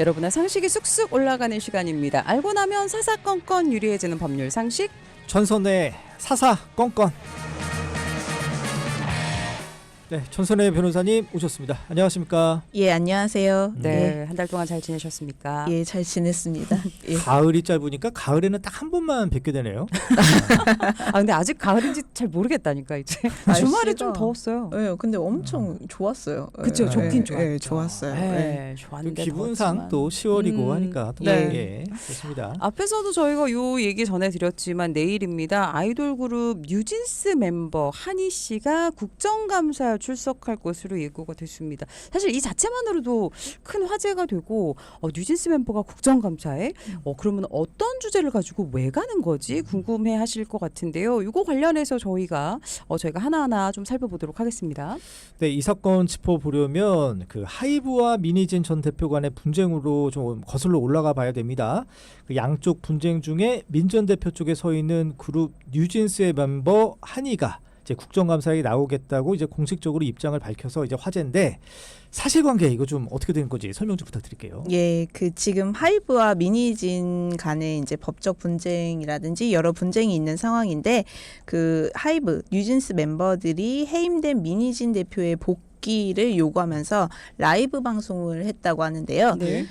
여러분의 상식이 쑥쑥 올라가는 시간입니다. 알고 나면 사사건건 유리해지는 법률 상식. 전선의 사사건건. 네, 전선의 변호사님 오셨습니다. 안녕하십니까? 예, 안녕하세요. 네, 한 달 동안 잘 지내셨습니까? 예, 잘 지냈습니다. 예. 가을이 짧으니까 가을에는 딱 한 번만 뵙게 되네요. 아 근데 아직 가을인지 잘 모르겠다니까 이제. 주말에 좀 더웠어요. 예, 근데 엄청 좋았어요. 그쵸, 예, 좋긴 예, 좋았죠. 예, 좋았어요. 네, 예. 좋았는데 기분상 더웠지만. 또 10월이고 하니까 또 네. 예, 좋습니다. 앞에서도 저희가 요 얘기 전해드렸지만 내일입니다. 아이돌 그룹 뉴진스 멤버 한희 씨가 국정감사 출석할 것으로 예고가 됐습니다. 사실 이 자체만으로도 큰 화제가 되고 뉴진스 멤버가 국정감사에 그러면 어떤 주제를 가지고 왜 가는 거지 궁금해하실 것 같은데요. 이거 관련해서 저희가 하나하나 좀 살펴보도록 하겠습니다. 네, 이 사건 짚어보려면 그 하이브와 민희진 전 대표 간의 분쟁으로 좀 거슬러 올라가 봐야 됩니다. 그 양쪽 분쟁 중에 민 전 대표 쪽에 서 있는 그룹 뉴진스의 멤버 한이가 이제 국정감사에 나오겠다고 이제 공식적으로 입장을 밝혀서 이제 화제인데 사실관계 이거 좀 어떻게 된 건지 설명 좀 부탁드릴게요. 예, 그 지금 하이브와 민희진 간의 이제 법적 분쟁이라든지 여러 분쟁이 있는 상황인데 그 하이브 뉴진스 멤버들이 해임된 민희진 대표의 복귀를 요구하면서 라이브 방송을 했다고 하는데요. 네.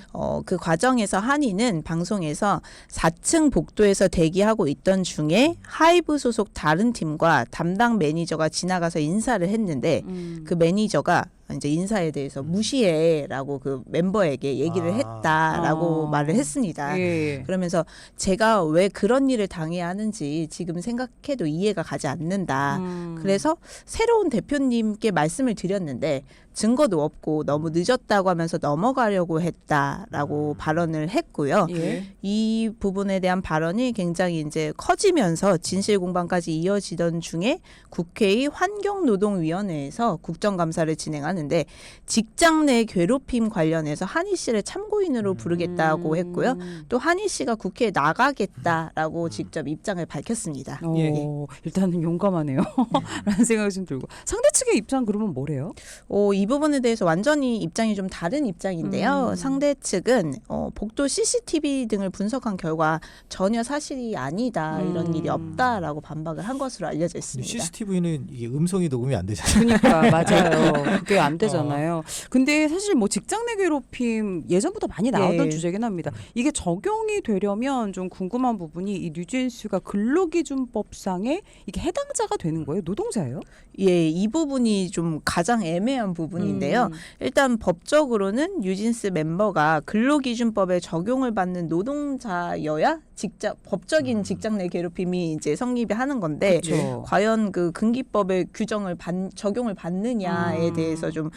그 과정에서 한이는 방송에서 4층 복도에서 대기하고 있던 중에 하이브 소속 다른 팀과 담당 매니저가 지나가서 인사를 했는데 그 매니저가 이제 인사에 대해서 무시해라고 그 멤버에게 얘기를 했다라고 말을 했습니다. 예. 그러면서 제가 왜 그런 일을 당해야 하는지 지금 생각해도 이해가 가지 않는다. 그래서 새로운 대표님께 말씀을 드렸는데 증거도 없고 너무 늦었다고 하면서 넘어가려고 했다라고 발언을 했고요. 예. 이 부분에 대한 발언이 굉장히 이제 커지면서 진실 공방까지 이어지던 중에 국회의 환경노동위원회에서 국정감사를 진행하는데 직장 내 괴롭힘 관련해서 한희 씨를 참고인으로 부르겠다고 했고요. 또 한희 씨가 국회에 나가겠다라고 직접 입장을 밝혔습니다. 일단은 용감하네요. 라는 생각이 좀 들고 상대 측의 입장 그러면 뭐래요? 이 부분에 대해서 완전히 입장이 좀 다른 입장인데요. 상대 측은 복도 CCTV 등을 분석한 결과 전혀 사실이 아니다. 이런 일이 없다라고 반박을 한 것으로 알려져 있습니다. CCTV는 이게 음성이 녹음이 안 되잖아요. 그러니까 맞아요. 그게 안 되잖아요. 근데 사실 뭐 직장 내 괴롭힘 예전부터 많이 나오던 예. 주제긴 합니다. 이게 적용이 되려면 좀 궁금한 부분이 이 뉴진스가 근로기준법상에 이게 해당자가 되는 거예요? 노동자예요? 예, 이 부분이 좀 가장 애매한 부분인데요. 일단 법적으로는 뉴진스 멤버가 근로기준법에 적용을 받는 노동자여야 법적인 직장 내 괴롭힘이 이제 성립이 하는 건데 그렇죠. 과연 그 근기법의 적용을 받느냐에 대해서 좀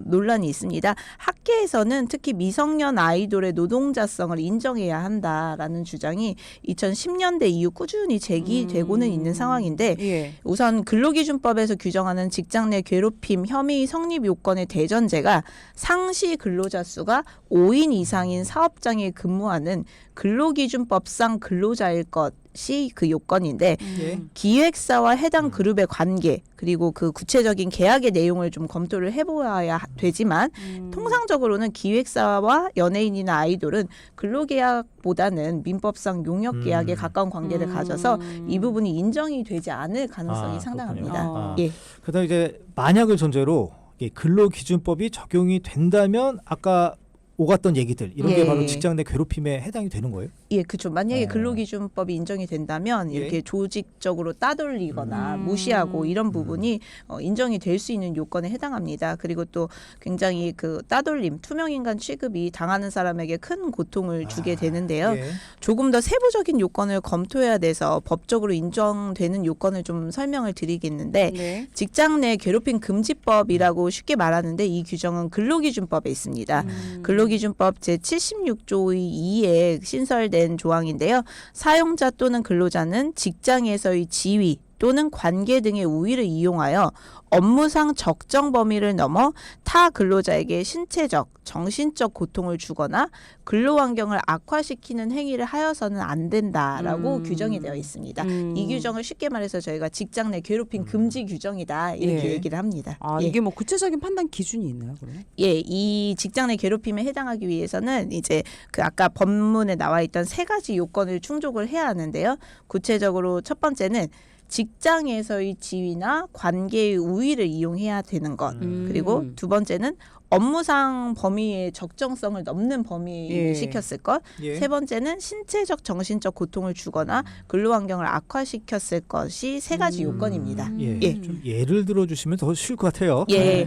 논란이 있습니다. 학계에서는 특히 미성년 아이돌의 노동자성을 인정해야 한다라는 주장이 2010년대 이후 꾸준히 제기되고는 있는 상황인데 예. 우선 근로기준법에서 규정하는 직장 내 괴롭힘 혐의 성립 요건의 대전제가 상시 근로자 수가 5인 이상인 사업장에 근무하는 근로기준법상 근로자일 것이 그 요건인데 예. 기획사와 해당 그룹의 관계 그리고 그 구체적인 계약의 내용을 좀 검토를 해보아야 되지만 통상적으로는 기획사와 연예인이나 아이돌은 근로계약보다는 민법상 용역계약에 가까운 관계를 가져서 이 부분이 인정이 되지 않을 가능성이 상당합니다. 그렇군요. 예. 그다음 이제 만약을 전제로 근로기준법이 적용이 된다면 아까 오갔던 얘기들 이런 게 예. 바로 직장 내 괴롭힘에 해당이 되는 거예요? 예, 그렇죠. 만약에 근로기준법이 인정이 된다면 이렇게 조직적으로 따돌리거나 무시하고 이런 부분이 인정이 될 수 있는 요건에 해당합니다. 그리고 또 굉장히 그 따돌림, 투명인간 취급이 당하는 사람에게 큰 고통을 주게 되는데요. 예. 조금 더 세부적인 요건을 검토해야 돼서 법적으로 인정되는 요건을 좀 설명을 드리겠는데 네. 직장 내 괴롭힘 금지법이라고 쉽게 말하는데 이 규정은 근로기준법에 있습니다. 근로기준법 제76조 2에 신설된 조항인데요. 사용자 또는 근로자는 직장에서의 지위 또는 관계 등의 우위를 이용하여 업무상 적정 범위를 넘어 타 근로자에게 신체적, 정신적 고통을 주거나 근로 환경을 악화시키는 행위를 하여서는 안 된다라고 규정이 되어 있습니다. 이 규정을 쉽게 말해서 저희가 직장 내 괴롭힘 금지 규정이다 이렇게 예. 얘기를 합니다. 아, 예. 이게 뭐 구체적인 판단 기준이 있나요, 그러면? 예, 이 직장 내 괴롭힘에 해당하기 위해서는 이제 그 아까 법문에 나와 있던 세 가지 요건을 충족을 해야 하는데요. 구체적으로 첫 번째는 직장에서의 지위나 관계의 우위를 이용해야 되는 것. 그리고 두 번째는 업무상 범위의 적정성을 넘는 범위에 예. 시켰을 것. 예. 세 번째는 신체적, 정신적 고통을 주거나 근로 환경을 악화시켰을 것이 세 가지 요건입니다. 예. 예. 좀 예를 들어 주시면 더 쉬울 것 같아요. 예,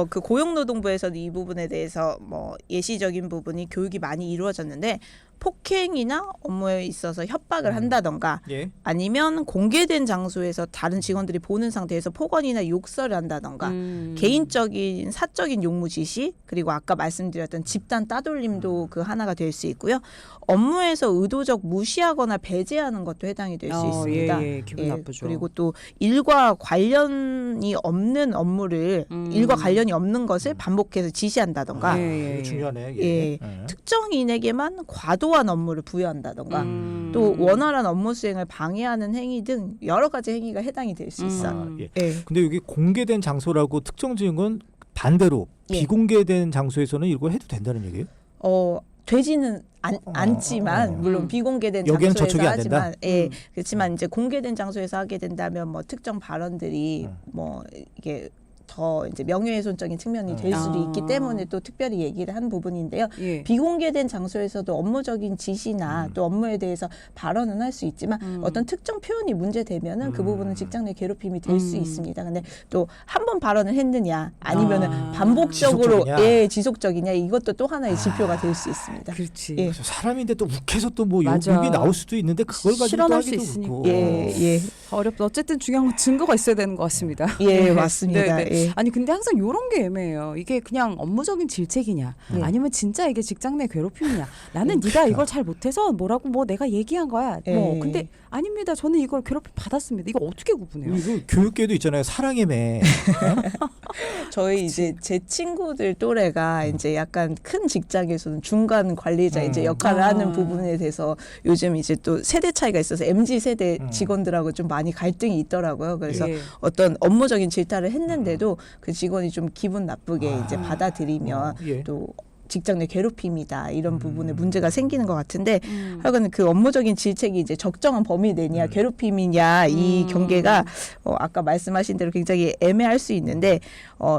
그 고용노동부에서도 이 부분에 대해서 뭐 예시적인 부분이 교육이 많이 이루어졌는데 폭행이나 업무에 있어서 협박을 한다던가 예. 아니면 공개된 장소에서 다른 직원들이 보는 상태에서 폭언이나 욕설을 한다던가 개인적인 사적인 용무 지시 그리고 아까 말씀드렸던 집단 따돌림도 그 하나가 될 수 있고요. 업무에서 의도적 무시하거나 배제하는 것도 해당이 될 수 있습니다. 예, 기분 나쁘죠. 그리고 또 일과 관련이 없는 업무를 일과 관련이 없는 것을 반복해서 지시한다던가 예, 이거 중요하네. 예. 예. 특정인에게만 과도한 업무를 부여한다던가 또 원활한 업무 수행을 방해하는 행위 등 여러 가지 행위가 해당이 될 수 있어요. 아, 예. 예. 근데 여기 공개된 장소라고 특정 지은 건 반대로 예. 비공개된 장소에서는 이거 해도 된다는 얘기예요? 되지는 않지만 물론 비공개된 여기에는 장소에서 저촉이 안 된다? 하지만 예 그렇지만 이제 공개된 장소에서 하게 된다면 뭐 특정 발언들이 뭐 이게 더 이제 명예훼손적인 측면이 될 수도 있기 때문에 또 특별히 얘기를 한 부분인데요. 예. 비공개된 장소에서도 업무적인 지시나 또 업무에 대해서 발언은 할 수 있지만 어떤 특정 표현이 문제되면은 그 부분은 직장 내 괴롭힘이 될 수 있습니다. 근데 또 한 번 발언을 했느냐 아니면은 반복적으로 지속적이냐? 지속적이냐 이것도 또 하나의 지표가 될 수 있습니다. 그렇지. 예. 사람인데 또 욱해서 또 뭐 맞아. 욕이 나올 수도 있는데 그걸 가지고 또 실현할 수 하기도 있으니까. 그렇고. 예. 어렵다. 어쨌든 중요한 건 증거가 있어야 되는 것 같습니다. 예, 맞습니다. 네, 네. 예. 아니 근데 항상 이런 게 애매해요. 이게 그냥 업무적인 질책이냐, 예. 아니면 진짜 이게 직장 내 괴롭힘이냐. 나는 네가 이걸 잘 못해서 뭐라고 뭐 내가 얘기한 거야. 뭐 예. 근데 아닙니다. 저는 이걸 괴롭힘 받았습니다. 이거 어떻게 구분해요? 이거 교육계도 있잖아요. 사랑의 매. 저희 이제 제 친구들 또래가 이제 약간 큰 직장에서는 중간 관리자 이제 역할을 하는 부분에 대해서 요즘 이제 또 세대 차이가 있어서 MZ 세대 직원들하고 좀 많이 갈등이 있더라고요. 그래서 예. 어떤 업무적인 질타를 했는데도 그 직원이 좀 기분 나쁘게 이제 받아들이면 예. 또 직장 내 괴롭힘이다 이런 부분에 문제가 생기는 것 같은데 하여간 그 업무적인 질책이 이제 적정한 범위 내냐 괴롭힘이냐 이 경계가 아까 말씀하신 대로 굉장히 애매할 수 있는데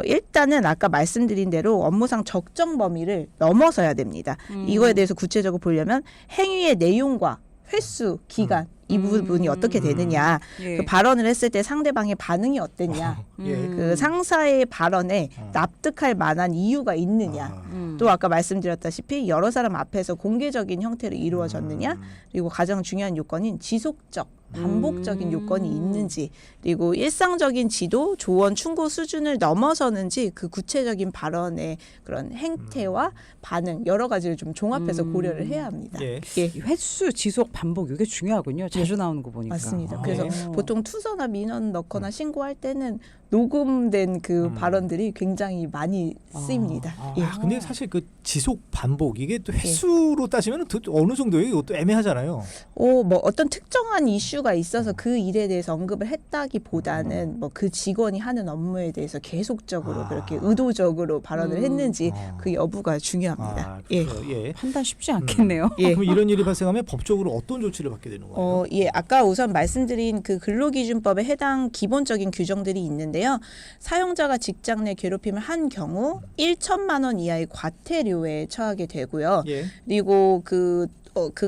일단은 아까 말씀드린 대로 업무상 적정 범위를 넘어서야 됩니다. 이거에 대해서 구체적으로 보려면 행위의 내용과 횟수, 기간 이 부분이 어떻게 되느냐 예. 그 발언을 했을 때 상대방의 반응이 어땠냐 예. 그 상사의 발언에 납득할 만한 이유가 있느냐 또 아까 말씀드렸다시피 여러 사람 앞에서 공개적인 형태로 이루어졌느냐 그리고 가장 중요한 요건인 지속적 반복적인 요건이 있는지 그리고 일상적인 지도 조언 충고 수준을 넘어서는지 그 구체적인 발언의 그런 행태와 반응 여러 가지를 좀 종합해서 고려를 해야 합니다. 예. 예. 이 횟수, 지속, 반복 이게 중요하군요. 자주 나오는 거 보니까. 맞습니다. 아, 그래서 예. 보통 투서나 민원 넣거나 신고할 때는 녹음된 그 발언들이 굉장히 많이 쓰입니다. 예. 아, 근데 사실 그 지속 반복 이게 또 횟수로 따지면 또 어느 정도예요? 이것도 애매하잖아요. 뭐 어떤 특정한 이슈가 있어서 그 일에 대해서 언급을 했다기보다는 뭐 그 직원이 하는 업무에 대해서 계속적으로 그렇게 의도적으로 발언을 했는지 그 여부가 중요합니다. 아, 예. 그렇죠. 예. 판단 쉽지 않겠네요. 예. 그럼 이런 일이 발생하면 법적으로 어떤 조치를 받게 되는 거예요? 예, 아까 우선 말씀드린 그 근로기준법에 해당 기본적인 규정들이 있는데요. 사용자가 직장 내 괴롭힘을 한 경우 1천만 원 이하의 과태료에 처하게 되고요. 예. 그리고 그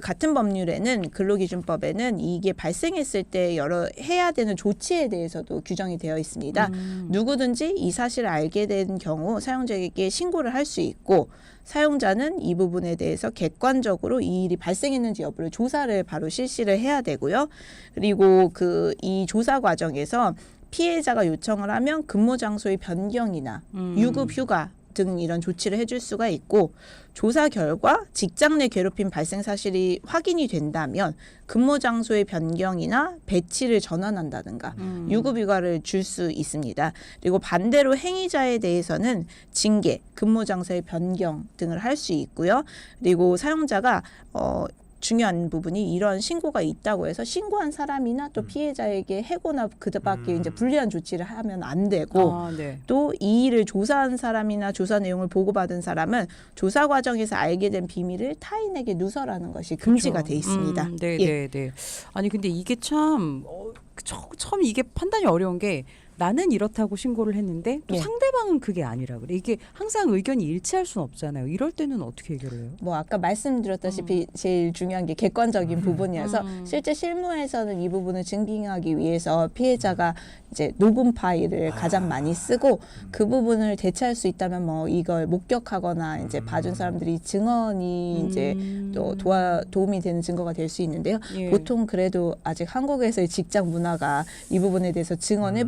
같은 법률에는 근로기준법에는 이게 발생했을 때 여러 해야 되는 조치에 대해서도 규정이 되어 있습니다. 누구든지 이 사실을 알게 된 경우 사용자에게 신고를 할 수 있고 사용자는 이 부분에 대해서 객관적으로 이 일이 발생했는지 여부를 조사를 바로 실시를 해야 되고요. 그리고 그 이 조사 과정에서 피해자가 요청을 하면 근무 장소의 변경이나 유급 휴가 등 이런 조치를 해줄 수가 있고 조사 결과 직장 내 괴롭힘 발생 사실이 확인이 된다면 근무 장소의 변경이나 배치를 전환한다든가 유급 휴가를 줄 수 있습니다. 그리고 반대로 행위자에 대해서는 징계, 근무 장소의 변경 등을 할 수 있고요. 그리고 사용자가 중요한 부분이 이런 신고가 있다고 해서 신고한 사람이나 또 피해자에게 해고나 그밖에 이제 불리한 조치를 하면 안 되고 네. 또 이 일을 조사한 사람이나 조사 내용을 보고받은 사람은 조사 과정에서 알게 된 비밀을 타인에게 누설하는 것이 금지가 돼 있습니다. 네, 예. 네. 아니 근데 이게 참 처음 이게 판단이 어려운 게 나는 이렇다고 신고를 했는데 또 예. 상대방은 그게 아니라 그래. 이게 항상 의견이 일치할 수는 없잖아요. 이럴 때는 어떻게 해결해요? 뭐 아까 말씀드렸다시피 제일 중요한 게 객관적인 부분이어서 실제 실무에서는 이 부분을 증빙하기 위해서 피해자가 이제 녹음 파일을 가장 많이 쓰고 그 부분을 대체할 수 있다면 뭐 이걸 목격하거나 이제 봐준 사람들이 증언이 이제 또 도움이 되는 증거가 될 수 있는데요. 예. 보통 그래도 아직 한국에서의 직장 문화가 이 부분에 대해서 증언해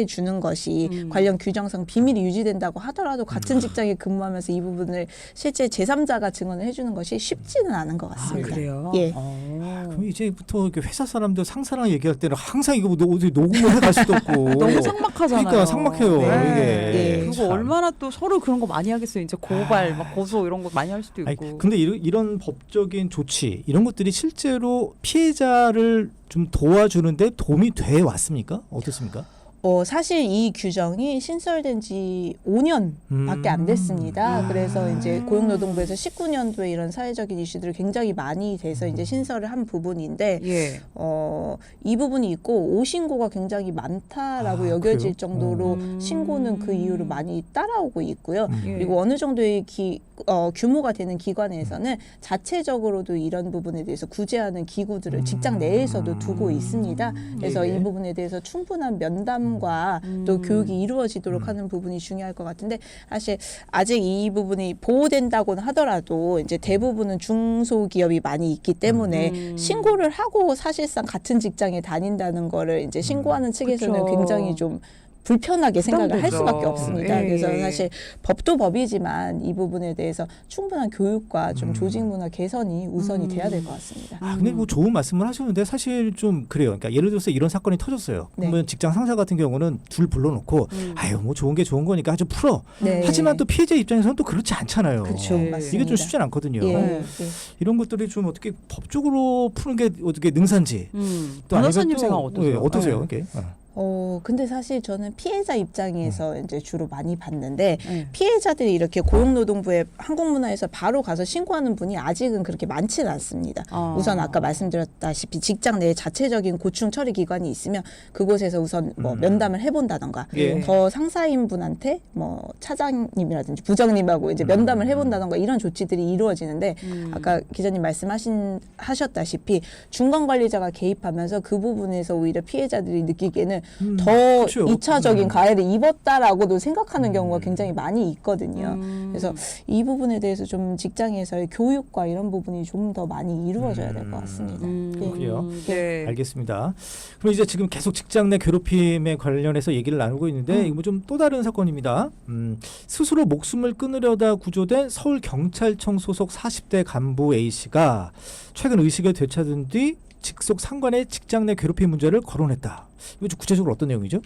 주는 것이 관련 규정상 비밀이 유지된다고 하더라도 같은 직장에 근무하면서 이 부분을 실제 제3자가 증언을 해주는 것이 쉽지는 않은 것 같습니다. 그래요? 예. 그럼 이제부터 이렇게 회사 사람들 상사랑 얘기할 때는 항상 이거 어디 녹음을 해갈 수도 없고 너무 삭막하잖아요. 그러니까 삭막해요. 네. 이게 예. 그거 참. 얼마나 또 서로 그런 거 많이 하겠어요. 이제 고발, 막 고소 이런 거 많이 할 수도 아니, 있고. 근데 이런 법적인 조치 이런 것들이 실제로 피해자를 좀 도와주는데 도움이 돼 왔습니까? 어떻습니까? 사실 이 규정이 신설된 지 5년밖에 안 됐습니다. 그래서 이제 고용노동부에서 19년도에 이런 사회적인 이슈들이 굉장히 많이 돼서 이제 신설을 한 부분인데 예. 이 부분이 있고 오신고가 굉장히 많다라고 여겨질 그래요? 정도로 신고는 그 이후로 많이 따라오고 있고요. 예. 그리고 어느 정도의 규모가 되는 기관에서는 자체적으로도 이런 부분에 대해서 구제하는 기구들을 직장 내에서도 두고 있습니다. 그래서 예. 이 부분에 대해서 충분한 면담과 또 교육이 이루어지도록 하는 부분이 중요할 것 같은데 사실 아직 이 부분이 보호된다고는 하더라도 이제 대부분은 중소기업이 많이 있기 때문에 신고를 하고 사실상 같은 직장에 다닌다는 거를 이제 신고하는 측에서는 그쵸. 굉장히 좀 불편하게 생각을 할 부담되죠. 수밖에 없습니다. 예, 그래서 예. 사실 법도 법이지만 이 부분에 대해서 충분한 교육과 좀 조직 문화 개선이 우선이 돼야 될 것 같습니다. 근데 뭐 좋은 말씀을 하셨는데 사실 좀 그래요. 그러니까 예를 들어서 이런 사건이 터졌어요. 네. 그러면 직장 상사 같은 경우는 둘 불러놓고 아유 뭐 좋은 게 좋은 거니까 아주 풀어. 네. 하지만 또 피해자 입장에서는 또 그렇지 않잖아요. 그렇죠, 예. 맞습니다. 이게 좀 쉽지 않거든요. 예, 네. 예. 이런 것들이 좀 어떻게 법적으로 푸는 게 어떻게 능사인지. 또 아니면 변호사님 또, 생각 어떠세요? 예, 어떠세요? 네. 이게? 근데 사실 저는 피해자 입장에서 이제 주로 많이 봤는데 네. 피해자들이 이렇게 고용노동부에 한국문화에서 바로 가서 신고하는 분이 아직은 그렇게 많지는 않습니다. 우선 아까 말씀드렸다시피 직장 내에 자체적인 고충 처리 기관이 있으면 그곳에서 우선 뭐 면담을 해본다던가 예. 더 상사인 분한테 뭐 차장님이라든지 부장님하고 이제 면담을 해본다던가 이런 조치들이 이루어지는데 아까 기자님 하셨다시피 중간 관리자가 개입하면서 그 부분에서 오히려 피해자들이 느끼기에는 더 그렇죠. 2차적인 가해를 입었다라고도 생각하는 경우가 굉장히 많이 있거든요. 그래서 이 부분에 대해서 좀 직장에서의 교육과 이런 부분이 좀 더 많이 이루어져야 될 것 같습니다. 예. 그래요? 네. 알겠습니다. 그럼 이제 지금 계속 직장 내 괴롭힘에 관련해서 얘기를 나누고 있는데 이거 좀 또 다른 사건입니다. 스스로 목숨을 끊으려다 구조된 서울경찰청 소속 40대 간부 A씨가 최근 의식을 되찾은 뒤 직속 상관의 직장 내 괴롭힘 문제를 거론했다. 이거 좀 구체적으로 어떤 내용이죠?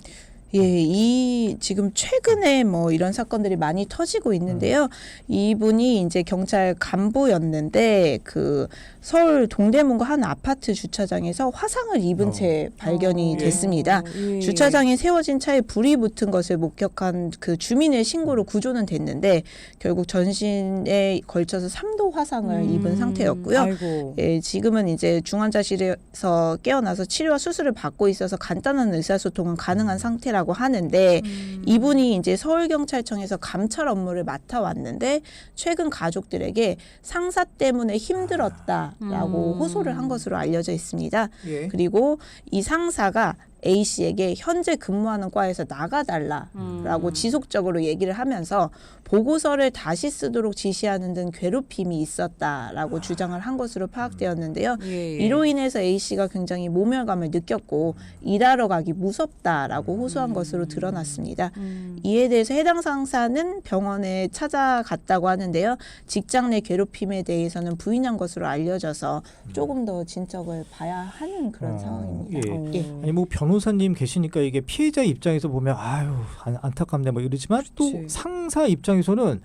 예, 이 지금 최근에 뭐 이런 사건들이 많이 터지고 있는데요. 이분이 이제 경찰 간부였는데 그 서울 동대문구 한 아파트 주차장에서 화상을 입은 채 발견이 됐습니다. 예. 주차장에 세워진 차에 불이 붙은 것을 목격한 그 주민의 신고로 구조는 됐는데 결국 전신에 걸쳐서 3도 화상을 입은 상태였고요. 아이고. 예, 지금은 이제 중환자실에서 깨어나서 치료와 수술을 받고 있어서 간단한 의사소통은 가능한 상태라고 하는데 이분이 이제 서울경찰청에서 감찰 업무를 맡아왔는데 최근 가족들에게 상사 때문에 힘들었다라고 호소를 한 것으로 알려져 있습니다. 예. 그리고 이 상사가 A 씨에게 현재 근무하는 과에서 나가달라라고 지속적으로 얘기를 하면서 보고서를 다시 쓰도록 지시하는 등 괴롭힘이 있었다라고 주장을 한 것으로 파악되었는데요. 예, 예. 이로 인해서 A 씨가 굉장히 모멸감을 느꼈고 일하러 가기 무섭다라고 호소한 것으로 드러났습니다. 이에 대해서 해당 상사는 병원에 찾아갔다고 하는데요. 직장 내 괴롭힘에 대해서는 부인한 것으로 알려져서 조금 더 진척을 봐야 하는 그런 상황입니다. 예. 예. 아니 뭐 변호사님 계시니까 이게 피해자 입장에서 보면 아유 안타깝네 뭐 이러지만 또 그치. 상사 입장에서는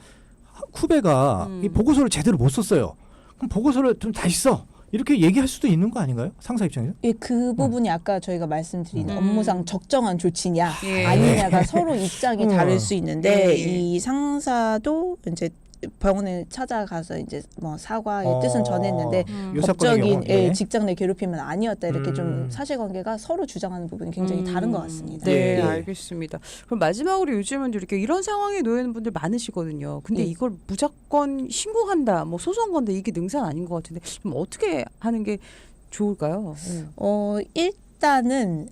후배가 이 보고서를 제대로 못 썼어요. 그럼 보고서를 좀 다시 써. 이렇게 얘기할 수도 있는 거 아닌가요? 상사 입장에서? 예, 그 부분이 아까 저희가 말씀드린 음. 업무상 적정한 조치냐 예. 아니냐가 서로 입장이 다를 수 있는데 예, 예. 이 상사도 이제 병원에 찾아가서 이제 뭐 사과의 뜻은 전했는데 요 사건의 법적인 경우, 예. 직장 내 괴롭힘은 아니었다 이렇게 좀 사실관계가 서로 주장하는 부분이 굉장히 다른 것 같습니다. 네, 예. 알겠습니다. 그럼 마지막으로 요즘은 이렇게 이런 상황에 놓이는 분들 많으시거든요. 근데 예. 이걸 무조건 신고한다, 뭐 소송 건다 이게 능사는 아닌 것 같은데 그럼 어떻게 하는 게 좋을까요? 일단은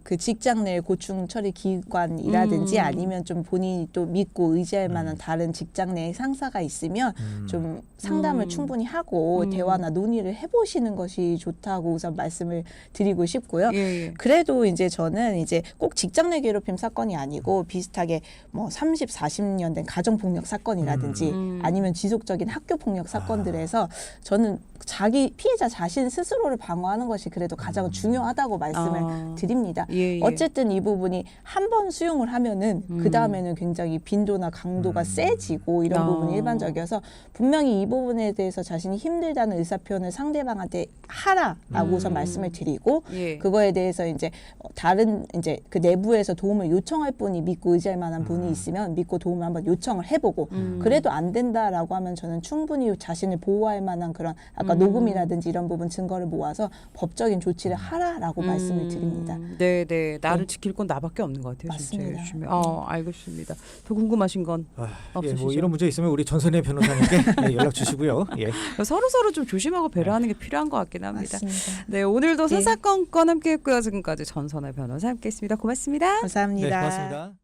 그 직장 내 고충 처리 기관이라든지 아니면 좀 본인이 또 믿고 의지할 만한 다른 직장 내 상사가 있으면 좀 상담을 충분히 하고 대화나 논의를 해보시는 것이 좋다고 우선 말씀을 드리고 싶고요. 예, 예. 그래도 이제 저는 이제 꼭 직장 내 괴롭힘 사건이 아니고 비슷하게 뭐 30, 40년 된 가정폭력 사건이라든지 아니면 지속적인 학교폭력 사건들에서 저는 자기 피해자 자신 스스로를 방어하는 것이 그래도 가장 중요하다고 말씀을 드립니다. 예, 예. 어쨌든 이 부분이 한 번 수용을 하면은 그 다음에는 굉장히 빈도나 강도가 세지고 이런 부분이 일반적이어서 분명히 이 부분에 대해서 자신이 힘들다는 의사표현을 상대방한테 하라라고 우선 말씀을 드리고 예. 그거에 대해서 이제 다른 이제 그 내부에서 도움을 요청할 분이 믿고 의지할 만한 분이 있으면 믿고 도움을 한번 요청을 해보고 그래도 안 된다라고 하면 저는 충분히 자신을 보호할 만한 그런 아까 녹음이라든지 이런 부분 증거를 모아서 법적인 조치를 하라라고 말씀을 드립니다. 네, 네. 나를 지킬 건 나밖에 없는 것 같아요. 맞습니다. 진짜 열심히. 알겠습니다. 더 궁금하신 건 예, 없으시죠? 뭐 이런 문제 있으면 우리 전선혜 변호사님께 예, 연락 주시고요. 예. 서로 좀 조심하고 배려하는 게 필요한 것 같긴 합니다. 맞습니다. 네, 오늘도 네. 사사건건 함께했고요. 지금까지 전선혜 변호사 함께했습니다. 고맙습니다. 감사합니다. 네, 고맙습니다.